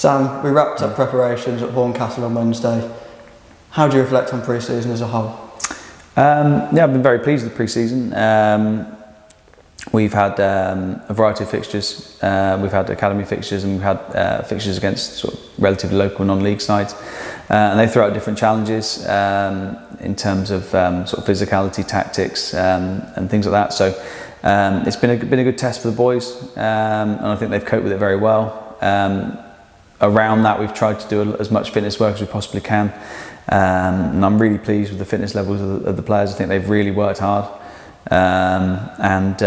Sam, we wrapped up preparations at Horncastle on Wednesday. How do you reflect on pre-season as a whole? Yeah, I've been very pleased with the pre-season. We've had a variety of fixtures. We've had academy fixtures, and we've had fixtures against sort of relatively local non-league sides, and they throw out different challenges in terms of sort of physicality, tactics, and things like that. So it's been a good test for the boys, and I think they've coped with it very well. Around that, we've tried to do as much fitness work as we possibly can, and I'm really pleased with the fitness levels of the players. I think they've really worked hard. I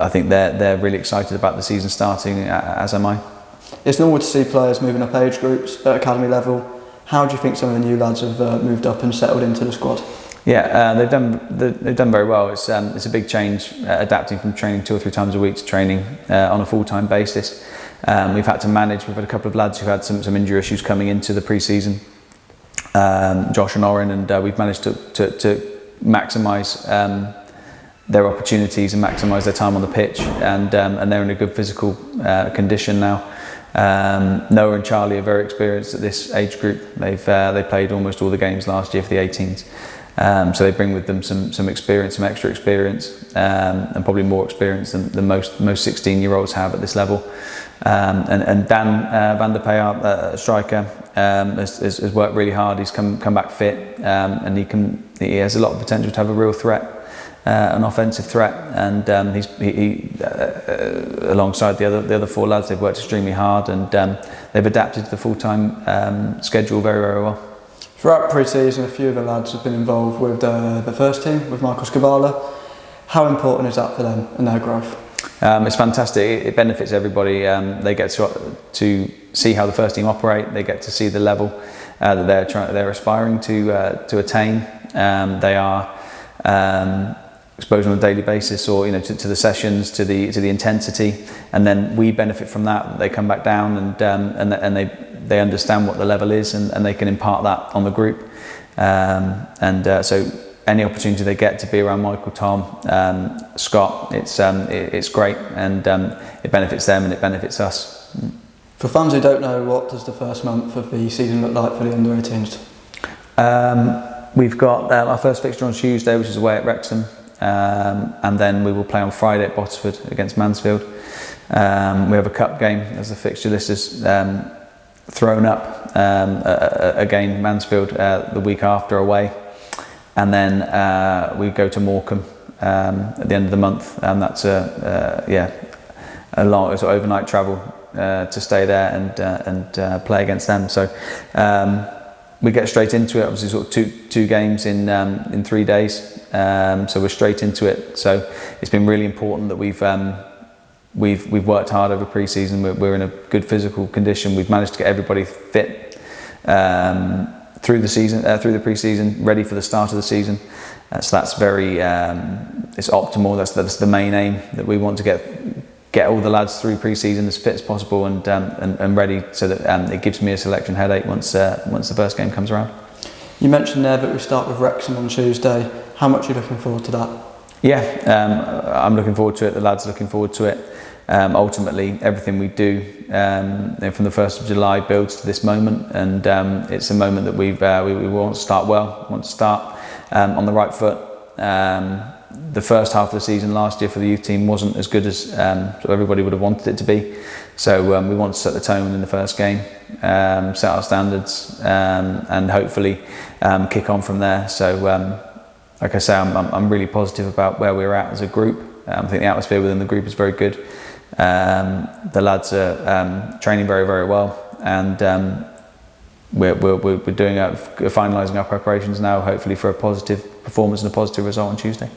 think they're really excited about the season starting, as am I. It's normal to see players moving up age groups at academy level. How do you think some of the new lads have moved up and settled into the squad? Yeah, they've done very well. It's a big change, adapting from training 2 or 3 times a week to training on a full-time basis. We've had to manage. We've had a couple of lads who've had some injury issues coming into the pre-season, Josh and Oren, and we've managed to maximise their opportunities and maximise their time on the pitch, and they're in a good physical condition now. Noah and Charlie are very experienced at this age group. They played almost all the games last year for the 18s, so they bring with them some experience, some extra experience, and probably more experience than most 16-year-olds have at this level. And Dan van der Pey, our striker, has worked really hard. He's come back fit, and he has a lot of potential to have a real threat, an offensive threat. And he alongside the other 4 lads, they've worked extremely hard, and they've adapted to the full-time schedule very, very well. Throughout pre-season, a few of the lads have been involved with the first team, with Michael Skabala. How important is that for them and their growth? It's fantastic. It benefits everybody. They get to see how the first team operate. They get to see the level that they're aspiring to attain. They are exposed on a daily basis, or to the sessions, to the intensity, and then we benefit from that. They come back down and they understand what the level is, and they can impart that on the group. So any opportunity they get to be around Michael, Tom, Scott, it's great, and it benefits them and it benefits us. For fans who don't know, what does the first month of the season look like for the under-18s? We've got our first fixture on Tuesday, which is away at Wrexham, and then we will play on Friday at Botsford against Mansfield. We have a cup game, as the fixture list is thrown up, again Mansfield the week after away. And then we go to Morecambe at the end of the month, and that's a long sort of overnight travel to stay there and play against them. So we get straight into it. Obviously, sort of two games in 3 days, so we're straight into it. So it's been really important that we've worked hard over pre-season. We're in a good physical condition. We've managed to get everybody fit through the season, through the pre-season, ready for the start of the season. So that's very, it's optimal. That's the main aim, that we want to get all the lads through pre-season as fit as possible and ready, so that it gives me a selection headache once the first game comes around. You mentioned there that we start with Wrexham on Tuesday. How much are you looking forward to that? Yeah, I'm looking forward to it. The lads are looking forward to it. Ultimately, everything we do from the 1st of July builds to this moment, and it's a moment that we want to start well, want to start on the right foot. The first half of the season last year for the youth team wasn't as good as everybody would have wanted it to be, so we want to set the tone in the first game, set our standards, and hopefully kick on from there. So like I say, I'm really positive about where we're at as a group. I think the atmosphere within the group is very good. The lads are training very, very well, and we're finalising our preparations now, hopefully for a positive performance and a positive result on Tuesday.